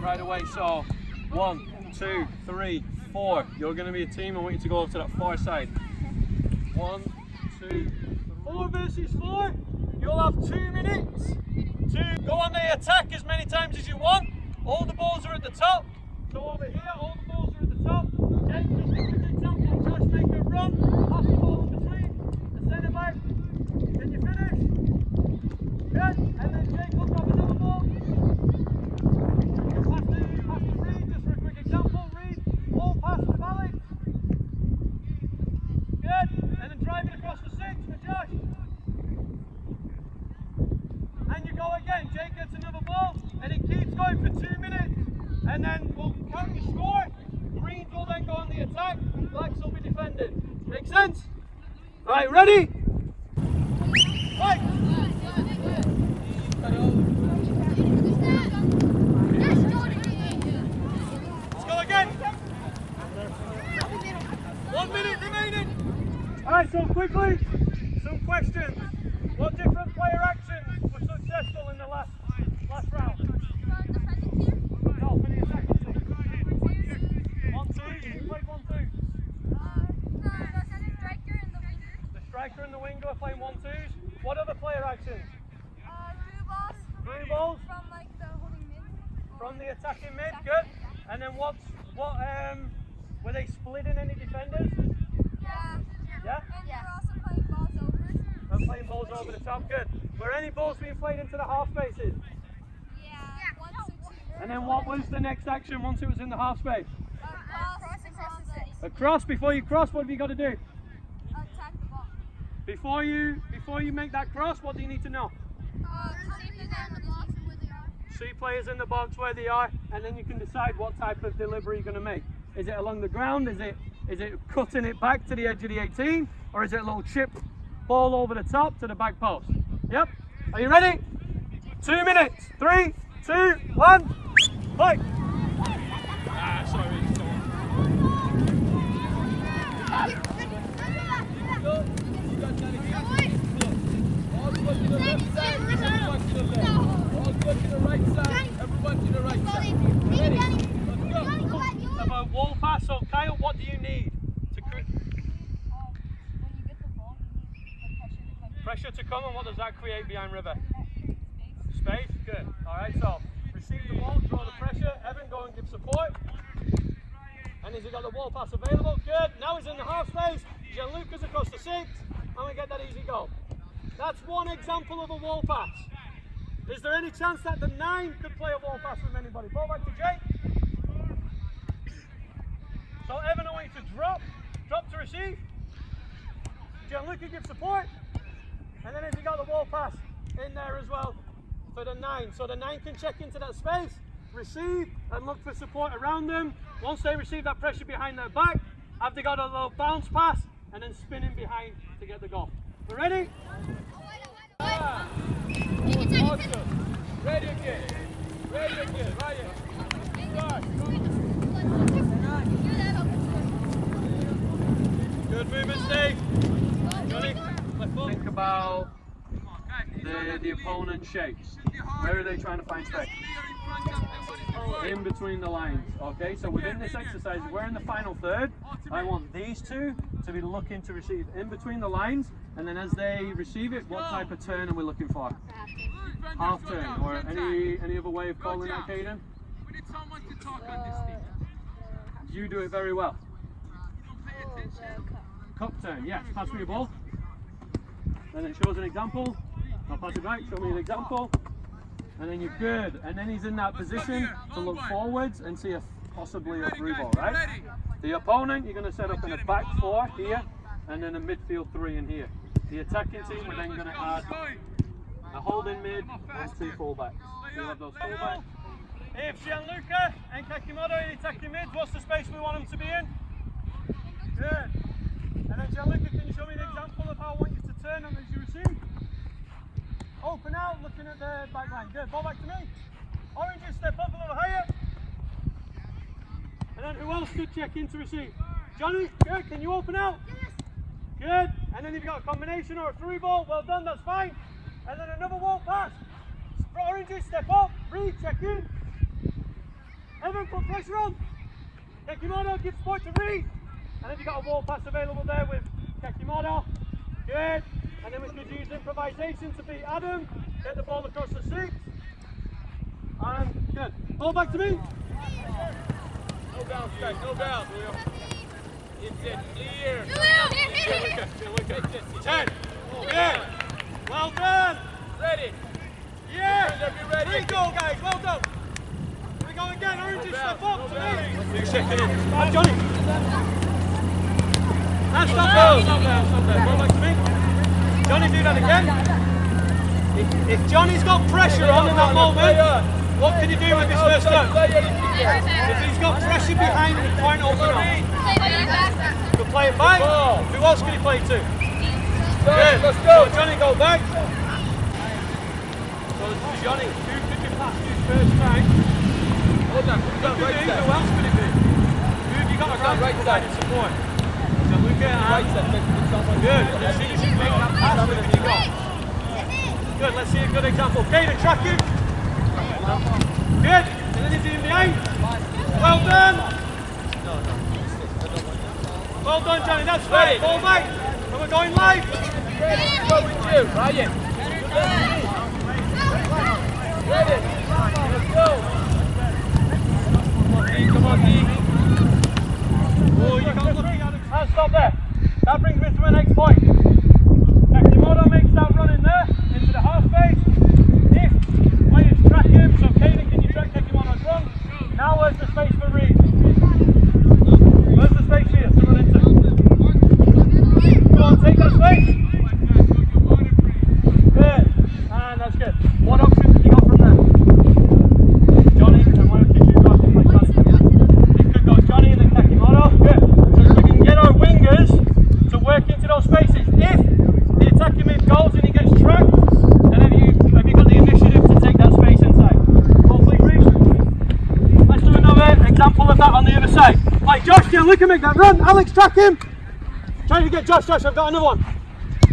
right away. So 1, 2, 3, 4. You're going to be a team. I want you to go over to that far side. 1, 2, 4 versus 4. You'll have 2 minutes to go on the attack as many times as you want. All the balls are at the top. So over here, all the balls are at the top. Jake, just give an example. Josh, make a run. Pass the ball in between. The centre back. Can you finish? Good. And then Jake will drop another ball. You pass to Reed, just for a quick example. Reed, ball pass to Alex. Good. And then drive it across the 6 for Josh. And you go again. Jake gets another ball. And it keeps going for 2 minutes. And then we'll count your score. Greens will then go on the attack. Blacks will be defending. Make sense? Alright, ready? Fight! Let's go again. 1 minute remaining. Alright, so quickly, some questions. What different player actions were successful in the last round? No, for the attacking team. 1, 2, you played 1, 2. The striker and the winger are playing 1, 2s. What other player actions? Through balls. From like the holding mid. From the attacking mid, good. And then what were they splitting any defenders? Yeah. Yeah? And you're also playing balls over. And playing balls over the top, good. Were any balls being played into the half spaces? Yeah. 1, 2, 2. And then what was the next action once it was in the half space? Cross across the 6. A cross. Before you cross, what have you got to do? Attack the ball. Before you make that cross, what do you need to know? See players in the box where they are, and then you can decide what type of delivery you're going to make. Is it along the ground? Is it cutting it back to the edge of the 18? Or is it a little chip ball over the top to the back post? Yep. Are you ready? 2 minutes. 3, 2, 1. Fight! Sorry. Wall pass. So Kyle, what do you need to create? When you get the ball, you need the pressure to come. Pressure to come, and what does that create behind River? Space. Good. All right. So receive the ball, draw the pressure. Evan, go and give support. And has he got the wall pass available? Good. Now he's in the half space. Gianluca's across the 6, and we get that easy goal. That's one example of a wall pass. Is there any chance that the 9 could play a wall pass with anybody? Ball back to Jake. So Evan, I want you to drop to receive. Gianluca gives support. And then has he got the wall pass in there as well for the 9. So the 9 can check into that space, receive, and look for support around them. Once they receive that pressure behind their back, have they got a little bounce pass, and then spin in behind to get the goal. We ready? Awesome. Ready again. Right here. Start. Good movement, Steve. Johnny, think about the opponent's shapes. Where are they trying to find space? In between the lines. Okay, so within this exercise, we're in the final third. I want these two to be looking to receive in between the lines, and then as they receive it, what type of turn are we looking for? Half turn, or any other way of calling that, Caden? We need someone to talk on this team. You do it very well. Don't pay attention. Cup turn, yes. Pass me your ball. And it shows an example. I'll pass it back, show me an example. And then you're good. And then he's in that position to look forwards and see possibly a through ball, right? The opponent, you're going to set up in a back 4 here, and then a midfield 3 in here. The attacking team, we're then going to add a holding mid and 2 fullbacks. You'll have those fullbacks. If Gianluca and Kakimoto are attacking mid, what's the space we want them to be in? Good. And then Gianluca, can you show me an example of how I want you to turn on as you receive? Open out, looking at the back line. Good. Ball back to me. Oranges, step up a little higher. And then who else could check in to receive? Johnny, good. Can you open out? Good. And then you've got a combination or a through ball. Well done, that's fine. And then another wall pass. Oranges, step up. Reed, check in. Evan, put pressure on. Kekimoto, give support to Reed. And then you got a wall pass available there with Kekimoto. Good. And then we could use improvisation to beat Adam. Get the ball across the 6. And good. Ball back to me. No bounce, guys, no bounce. It's it, clear. It's 10. Good. Well done. Ready. Yeah. Be ready. Here we go, guys. Well done. Here we go again. Oranges, step up to me. You're checking in. Johnny. And stop there. Stop there. Stop there. Ball back to me. Johnny, do that again. If Johnny's got pressure on in that moment, what can you do with his first touch? If he's got pressure behind him, he can't open up. You can play it back. Who else can he play to? Good. Let's go. So Johnny, go back. So Johnny, who could you pass to first time? Hold on, put it down right Who side. else could it be? Who have you got around Right to side. provide support? So look at Right side, make it someone. good. Let's see if you make that pass with him you got. Good, let's see a good example. Caden, track him. Good. And then he's in behind. Well done. Well done, Johnny. That's right. Ball back. And we're going live. Go with you, Ryan. Ready. Let's go. Come on, D. Oh, you got the 3. And stop there. That brings me to my next point. Kekimoto makes that run in there, into the half space. If players track him, so Caden, can you track Kekimoto's run? Now where's the space for Reed? Where's the space here to run into? Go on, take that space. Good. And that's good. What options have you got from there? Johnny, and where could you go? It could go Johnny and then Kekimoto. Good. So we can get our wingers to work into those spaces. If the attacking mid goes and he gets tracked, then have you got the initiative to take that space inside? Hopefully, Reed. Let's do another example of that on the other side. Right, Josh, Gianluca, make that run. Alex, track him. Trying to get Josh. Josh, I've got another one.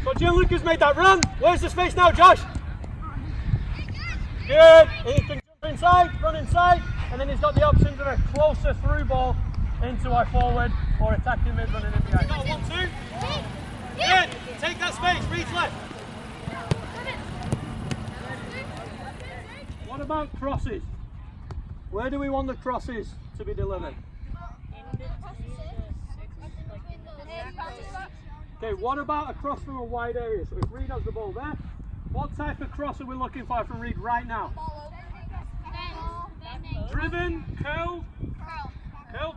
So Gianluca's made that run. Where's the space now, Josh? Good. He can jump inside, run inside, and then he's got the options of a closer through ball into our forward or attacking mid running in behind. Got 1, 2. Good. Take that space. Reach left. What about crosses? Where do we want the crosses to be delivered? Okay, what about a cross from a wide area? So if Reed has the ball there, what type of cross are we looking for from Reed right now? Driven, curled,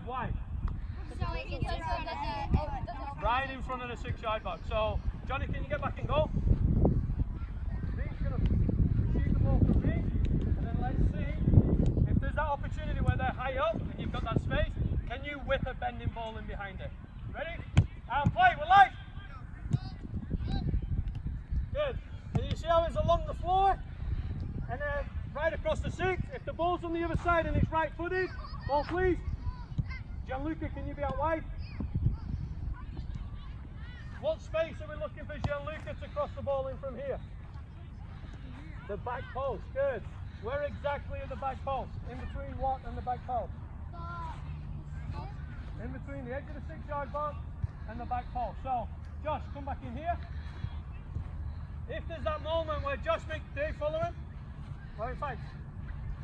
wide. Right in front of the 6-yard box. So, Johnny, can you get back and go? Reed's going to receive the ball from Reed, and then let's see if there's that opportunity where they're high up and you've got that space, can you whip a bending ball in behind it? Ready? And play, we're live! Good. And you see how it's along the floor? And then right across the 6. If the ball's on the other side and it's right-footed, ball please. Gianluca, can you be out wide? What space are we looking for Gianluca to cross the ball in from here? The back post, good. Where exactly are the back posts? In between what and the back post? In between the edge of the 6-yard box and the back post. So, Josh, come back in here. If there's that moment where Josh makes Dave follow him, well, in fact,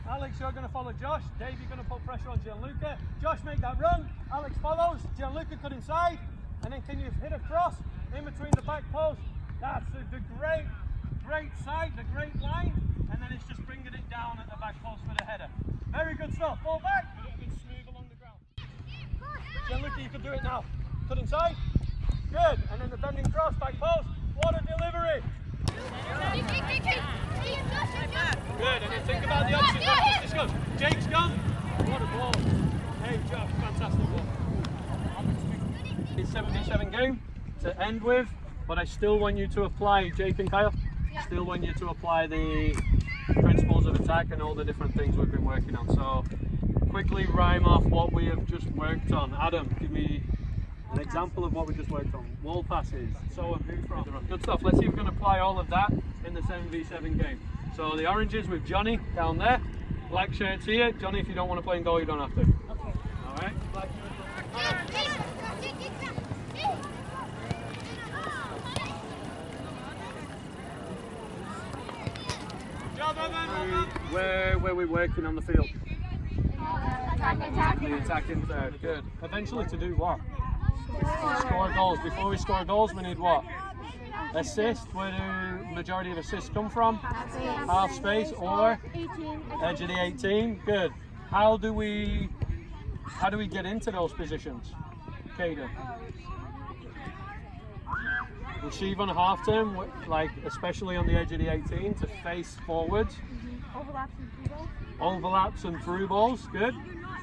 Alex, you're going to follow Josh. Dave, you're going to put pressure on Gianluca. Josh, make that run. Alex follows. Gianluca cut inside. And then can you hit a cross in between the back post? That's the great side, the great line. And then it's just bringing it down at the back post for the header. Very good stuff. Ball back. A little bit smooth along the ground. Gianluca, you can do it now. Cut inside. Good. And then the bending cross, back post. What a delivery. Good, and then think about the options. Let's go. Jake's gone. What a ball. Hey, Josh, fantastic ball. It's 77 game to end with, but I still want you to apply, Jake and Kyle, still want you to apply the principles of attack and all the different things we've been working on. So, quickly rhyme off what we have just worked on. Adam, give me an example of what we just worked on. Wall passes, so and who from. Good stuff. Let's see if we can apply all of that in the 7v7 game. So the oranges with Johnny down there. Black shirts here. Johnny, if you don't want to play in goal, you don't have to. Okay. All right. Black shirts. Where were we working on the field? The attacking third. Good. Eventually to do what? Score goals. Before we score goals, we need what? Assist. Where do majority of assists come from? Half space or edge of the 18. Good. How do we get into those positions? Kaden. Receive on a half turn, like especially on the edge of the 18 to face forwards. Overlaps and through balls. Good.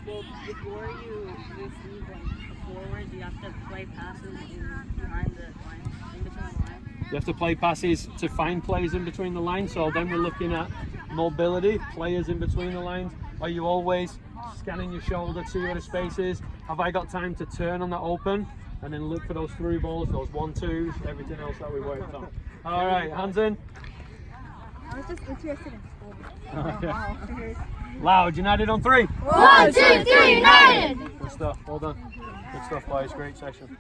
Well, before you receive them forward, you have to play passes behind the line, in between the line. You have to play passes to find players in between the lines. So then we're looking at mobility, players in between the lines. Are you always scanning your shoulder to see where the space is? Have I got time to turn on that open? And then look for those through balls, those 1-2s, everything else that we worked on. All right, hands in. I was just interested in school. Okay. Loud, United on 3. 1, 2, 3, United! Good stuff, well done. Good stuff, boys. Great session.